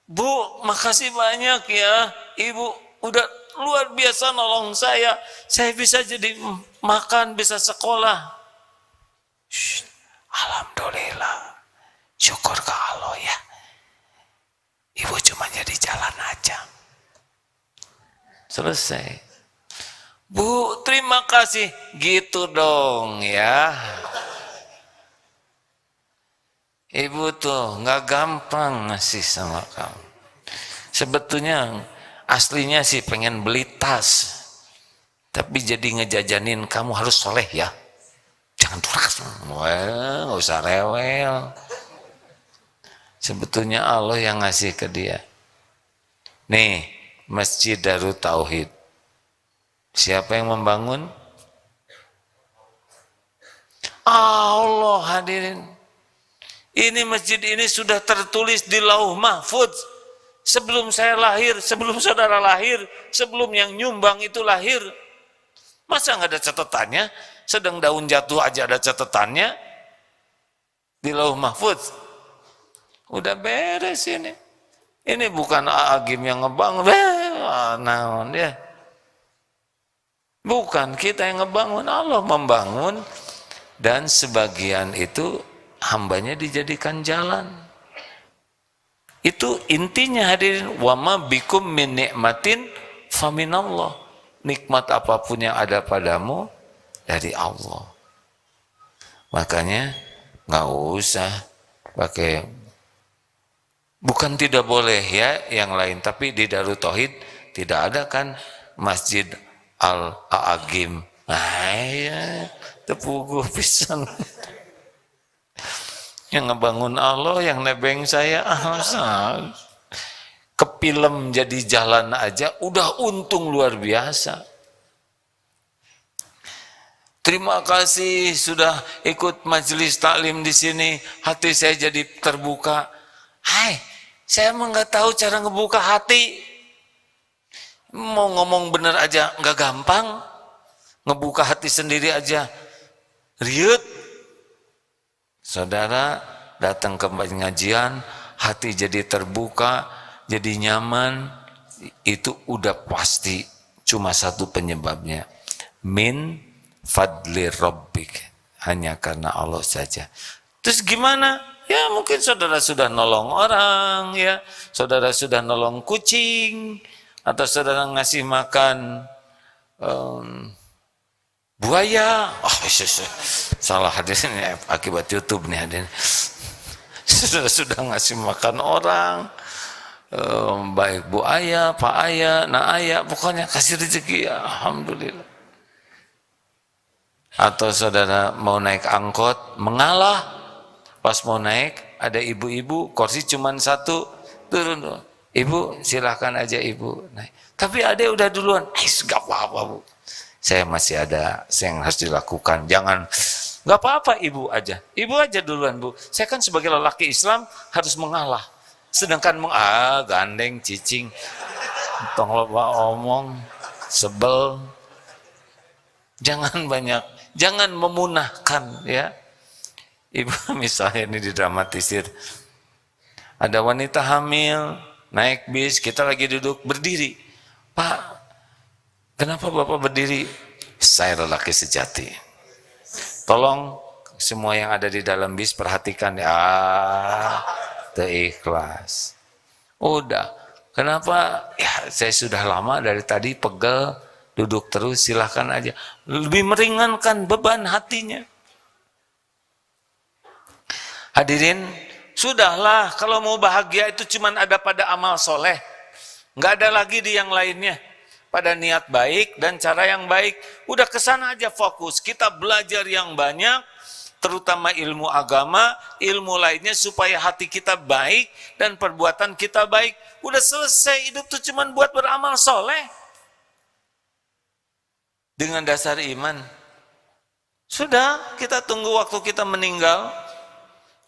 Bu, makasih banyak ya, Ibu, udah luar biasa nolong saya bisa jadi makan, bisa sekolah. Alhamdulillah, syukur ke Allah ya, Ibu cuma jadi jalan aja. Selesai. Bu, terima kasih. Gitu dong ya. Ibu tuh nggak gampang ngasih sama kamu. Sebetulnya aslinya sih pengen beli tas, tapi jadi ngejajanin kamu harus soleh ya, jangan duras, nggak usah rewel. Sebetulnya Allah yang ngasih ke dia. Nih, Masjid Darut Tauhid. Siapa yang membangun? Allah, hadirin. Ini masjid ini sudah tertulis di Lauh Mahfuz. Sebelum saya lahir, sebelum saudara lahir, sebelum yang nyumbang itu lahir. Masa nggak ada catatannya? Sedang daun jatuh aja ada catatannya di Lauh Mahfuz. Udah beres ini. Ini bukan Agim yang ngebangun. Naon ya. Bukan kita yang ngebangun, Allah membangun. Dan sebagian itu hambanya dijadikan jalan. Itu intinya hadirin, wama bikum min nikmatin faminallah. Nikmat apapun yang ada padamu dari Allah. Makanya nggak usah pakai, bukan tidak boleh ya yang lain, tapi di Darut Tauhid tidak ada kan Masjid Al-Agim. Nah, ya, tepuguh pisan. Yang ngebangun Allah, yang nebeng saya, kepilem jadi jalan aja, udah untung luar biasa. Terima kasih sudah ikut majelis taklim di sini, hati saya jadi terbuka. Hai, saya emang nggak tahu cara ngebuka hati. Mau ngomong bener aja nggak gampang, ngebuka hati sendiri aja riut. Saudara datang ke pengajian, hati jadi terbuka, jadi nyaman, itu udah pasti cuma satu penyebabnya. Min fadli rabbik, hanya karena Allah saja. Terus gimana? Ya mungkin saudara sudah nolong orang, ya saudara sudah nolong kucing, atau saudara ngasih makan buaya. Salah hadirin ya, akibat YouTube nih hadirin. Sudah ngasih makan orang, baik Bu Ayah, Pak Ayah, Nak Ayah, pokoknya kasih rezeki ya, alhamdulillah. Atau saudara mau naik angkot, mengalah, pas mau naik ada ibu-ibu, kursi cuma satu, turun, ibu silahkan aja ibu naik. Tapi ada udah duluan, gak apa-apa Bu, saya masih ada yang harus dilakukan, jangan, gak apa-apa ibu aja duluan Bu, saya kan sebagai lelaki Islam harus mengalah, sedangkan gandeng cicing, tong loba omong, sebel, jangan banyak, jangan memunahkan ya. Ibu misalnya ini didramatisir, ada wanita hamil naik bis, kita lagi duduk berdiri, Pak, kenapa Bapak berdiri? Saya lelaki sejati. Tolong semua yang ada di dalam bis perhatikan ya. Ikhlas. Udah. Kenapa? Ya saya sudah lama dari tadi pegel, duduk terus, silahkan aja. Lebih meringankan beban hatinya. Hadirin, sudahlah kalau mau bahagia itu cuma ada pada amal soleh. Nggak ada lagi di yang lainnya. Pada niat baik dan cara yang baik. Udah kesana aja fokus. Kita belajar yang banyak, terutama ilmu agama, ilmu lainnya supaya hati kita baik dan perbuatan kita baik. Udah selesai, hidup itu cuma buat beramal soleh. Dengan dasar iman. Sudah, kita tunggu waktu kita meninggal.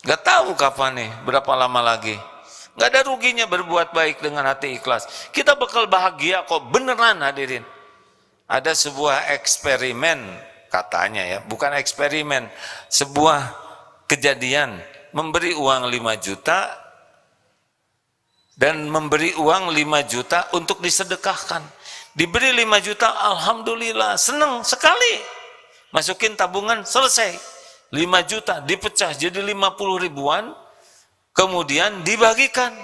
Gak tahu kapan nih, berapa lama lagi. Gak ada ruginya berbuat baik dengan hati ikhlas. Kita bakal bahagia kok, beneran hadirin. Ada sebuah eksperimen, katanya ya, bukan eksperimen, sebuah kejadian, memberi uang 5 juta, dan memberi uang 5 juta untuk disedekahkan. Diberi 5 juta, alhamdulillah, seneng sekali. Masukin tabungan, selesai. 5 juta dipecah jadi 50 ribuan, kemudian dibagikan.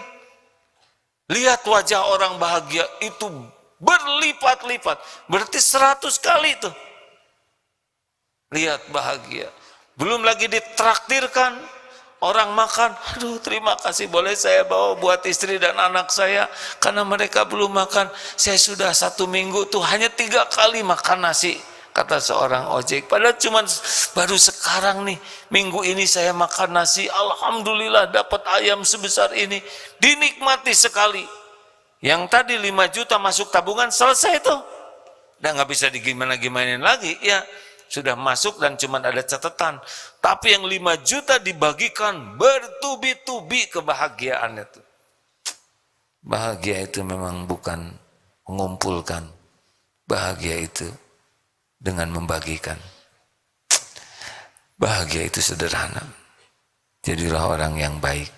Lihat wajah orang bahagia itu berlipat-lipat, berarti 100 kali itu. Lihat bahagia. Belum lagi ditraktirkan, orang makan, aduh terima kasih, boleh saya bawa buat istri dan anak saya karena mereka belum makan. Saya sudah 1 minggu tuh hanya 3 kali makan nasi, kata seorang ojek. Padahal cuma baru sekarang nih, minggu ini saya makan nasi, alhamdulillah dapat ayam sebesar ini, dinikmati sekali. Yang tadi 5 juta masuk tabungan, selesai tuh, udah nggak bisa digimana-gimanin lagi. Ya sudah masuk dan cuma ada catatan. Tapi yang 5 juta dibagikan bertubi-tubi kebahagiaannya tuh. Bahagia itu memang bukan mengumpulkan, bahagia itu dengan membagikan. Bahagia itu sederhana. Jadilah orang yang baik,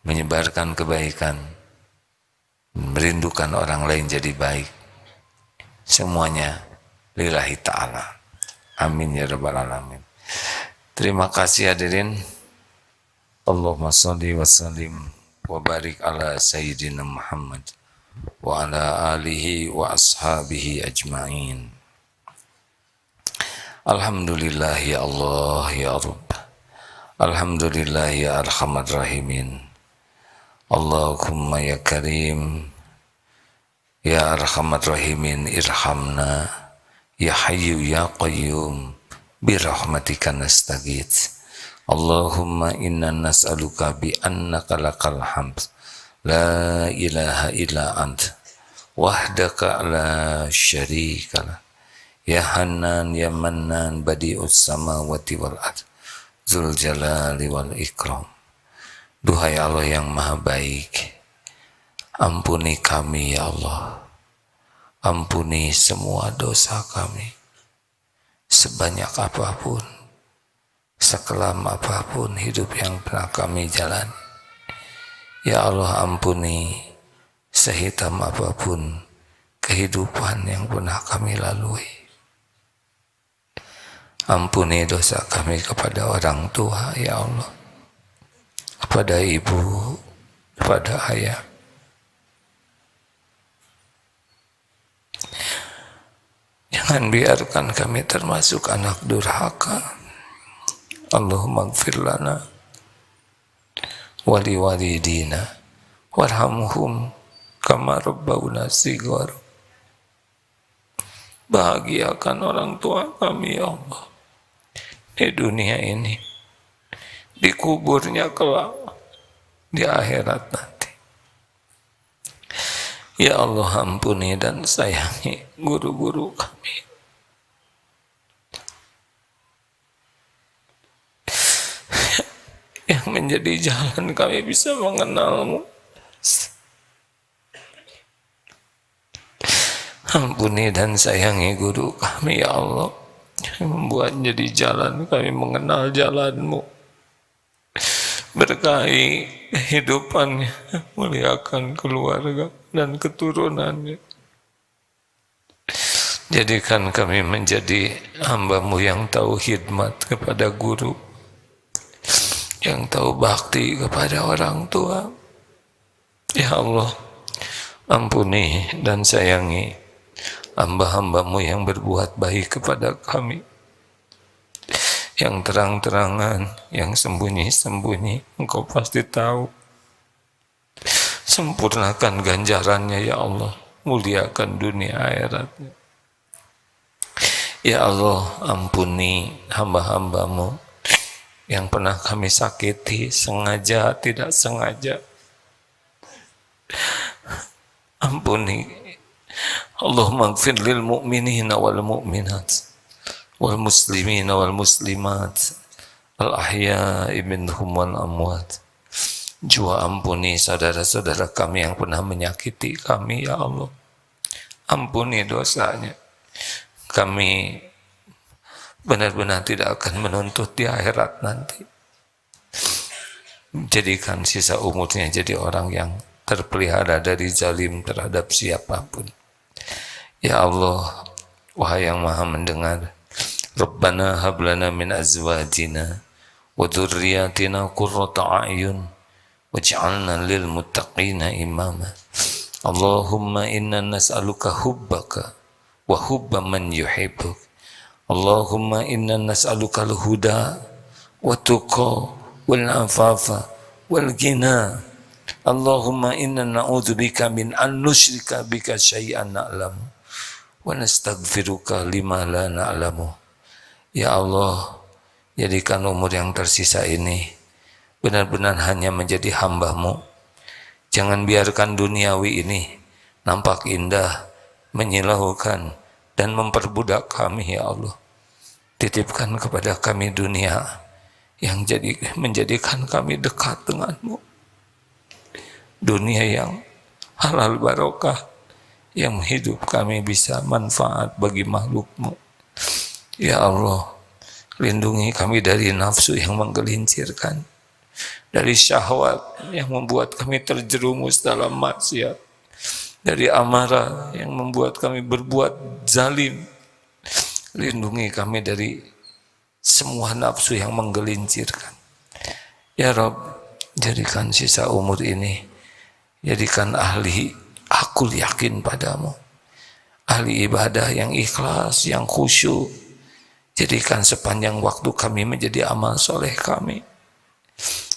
menyebarkan kebaikan, merindukan orang lain jadi baik. Semuanya lillahi ta'ala. Amin ya rabbal alamin. Terima kasih hadirin. Allahumma shalli wa sallim wa barik ala sayyidina Muhammad wa ala alihi wa ashabihi ajma'in. Alhamdulillah ya Allah ya Rabb. Alhamdulillah ya arhamar rahimin. Allahumma ya karim ya arhamar rahimin irhamna ya hayyu ya qayyum birahmatika nastaghits. Allahumma inna nas'aluka bi annaka lakal hamd la ilaha illa ant wahdaka la syarika lak ya Hanan ya Mannan badi'us samawati wal ard dzul jalali wal ikram. Duhai Allah yang maha baik, ampuni kami ya Allah, ampuni semua dosa kami, sebanyak apapun, sekelam apapun hidup yang pernah kami jalani. Ya Allah, ampuni sehitam apapun kehidupan yang pernah kami lalui. Ampuni dosa kami kepada orang tua ya Allah, kepada ibu, kepada ayah. Jangan biarkan kami termasuk anak durhaka. Allahumma ighfir lana wa liwalidina warhamhum kama rabbawna shighar. Bahagiakan orang tua kami ya Allah di dunia ini, di kuburnya kelak, di akhirat nanti. Ya Allah, ampuni dan sayangi guru-guru kami. Yang menjadi jalan kami bisa mengenal-Mu. Ampuni dan sayangi guru kami ya Allah, yang membuat jadi jalan kami mengenal jalan-Mu. Berkahi kehidupannya, muliakan keluarga dan keturunannya. Jadikan kami menjadi hamba-Mu yang tahu khidmat kepada guru, yang tahu bakti kepada orang tua. Ya Allah, ampuni dan sayangi hamba-hamba-Mu yang berbuat baik kepada kami, yang terang-terangan, yang sembunyi-sembunyi, Engkau pasti tahu. Sempurnakan ganjarannya ya Allah, muliakan dunia akhiratnya. Ya Allah, ampuni hamba-hamba-Mu yang pernah kami sakiti, sengaja tidak sengaja. Ampuni. Allahumma ighfir lil mu'minina wal mu'minat wal muslimina wal muslimat al ahya'i minhum wal amwat. Jua ampuni saudara-saudara kami yang pernah menyakiti kami ya Allah. Ampuni dosanya. Kami benar-benar tidak akan menuntut di akhirat nanti. Jadikan sisa umurnya jadi orang yang terpelihara dari zalim terhadap siapapun. Ya Allah, wahai yang maha mendengar, Rabbana hablana min azwajina wa dhurriyyatina qurrata a'yun waj'alna lil muttaqina imama. Allahumma inna nas'aluka hubbaka wa hubba man yuhibbuk. Allahumma inna nas'aluka al-huda wa tuqa wal afafa wal ghina. Allahumma inna na'udzubika min an nusyrika bika syai'an na'lamu wa nastaghfiruka lima la na'lamu. Ya Allah, jadikan umur yang tersisa ini benar-benar hanya menjadi hamba-Mu. Jangan biarkan duniawi ini nampak indah, menyilaukan, dan memperbudak kami, ya Allah. Titipkan kepada kami dunia yang menjadikan kami dekat dengan-Mu. Dunia yang halal barokah, yang hidup kami bisa manfaat bagi makhluk-Mu. Ya Allah, lindungi kami dari nafsu yang menggelincirkan, dari syahwat yang membuat kami terjerumus dalam maksiat, dari amarah yang membuat kami berbuat zalim. Lindungi kami dari semua nafsu yang menggelincirkan. Ya Rabb, jadikan sisa umur ini, jadikan ahli akul yakin padamu, ahli ibadah yang ikhlas, yang khusyuk. Jadikan sepanjang waktu kami menjadi amal soleh kami.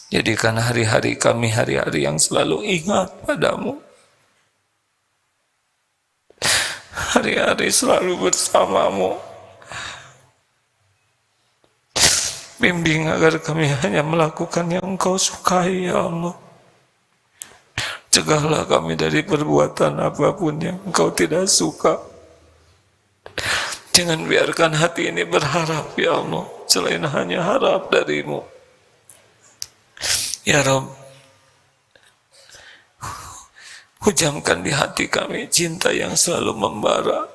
Jadikan hari-hari kami hari-hari yang selalu ingat padamu, hari-hari selalu bersamamu. Bimbing agar kami hanya melakukan yang Engkau sukai, ya Allah. Cegahlah kami dari perbuatan apapun yang Engkau tidak suka. Jangan biarkan hati ini berharap, ya Allah, selain hanya harap dari-Mu. Ya Rabb, hujamkan di hati kami cinta yang selalu membara,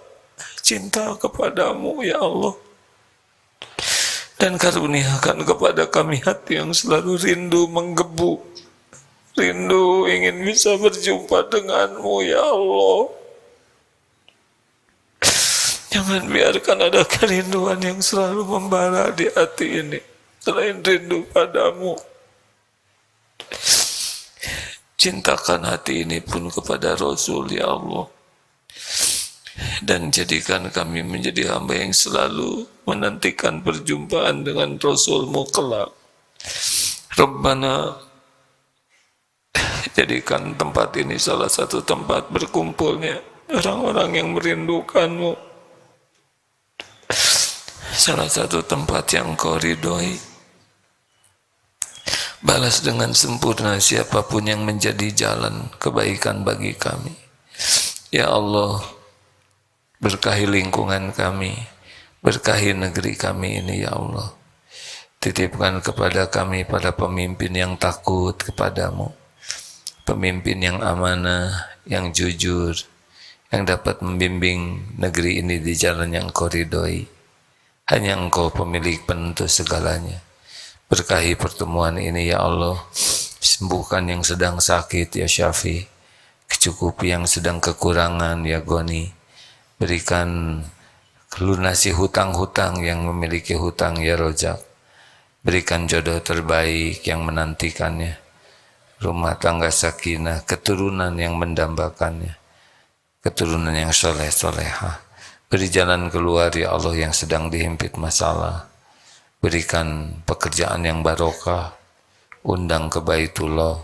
cinta kepadamu, ya Allah. Dan karuniakan kepada kami hati yang selalu rindu menggebu, rindu ingin bisa berjumpa denganmu, ya Allah. Jangan biarkan ada kerinduan yang selalu membara di hati ini, selain rindu padamu. Cintakan hati ini pun kepada Rasul, ya Allah. Dan jadikan kami menjadi hamba yang selalu menantikan perjumpaan dengan Rasul-Mu kelak. Rabbana, jadikan tempat ini salah satu tempat berkumpulnya orang-orang yang merindukan-Mu, salah satu tempat yang Kau ridhoi. Balas dengan sempurna siapapun yang menjadi jalan kebaikan bagi kami. Ya Allah, berkahi lingkungan kami, berkahi negeri kami ini, ya Allah. Titipkan kepada kami para pemimpin yang takut kepadamu, pemimpin yang amanah, yang jujur, yang dapat membimbing negeri ini di jalan yang Kau ridhoi. Hanya Engkau pemilik penentu segalanya. Berkahi pertemuan ini, ya Allah. Sembuhkan yang sedang sakit, ya Syafi. Kecukupi yang sedang kekurangan, ya Goni. Berikan lunasi hutang-hutang yang memiliki hutang, ya Rojak. Berikan jodoh terbaik yang menantikannya. Rumah tangga sakinah, keturunan yang mendambakannya. Keturunan yang soleh-solehah. Beri jalan keluar, ya Allah, yang sedang dihimpit masalah. Berikan pekerjaan yang barokah, undang ke Baitullah,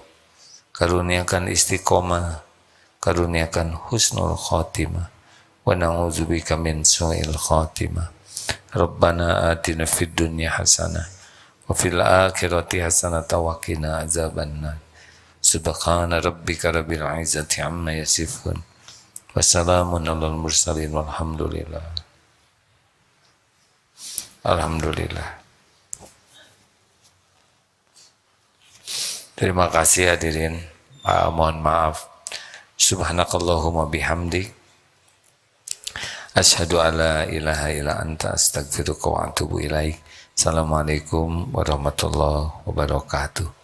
karuniakan istiqomah, karuniakan husnul khotimah, wa na'udzubika min su'il khotimah. Rabbana atina fid dunya hasanah, wa fil akhirati hasanah wa qina azabannar. Subhana rabbika rabbil izzati amma yasifun, wa salamun alal mursalin walhamdulillah. Alhamdulillah. Terima kasih hadirin. Mohon maaf. Subhanakallahumma bihamdik. Asyhadu an la ilaha illa anta astaghfiruka wa atubu ilaik. Assalamualaikum warahmatullahi wabarakatuh.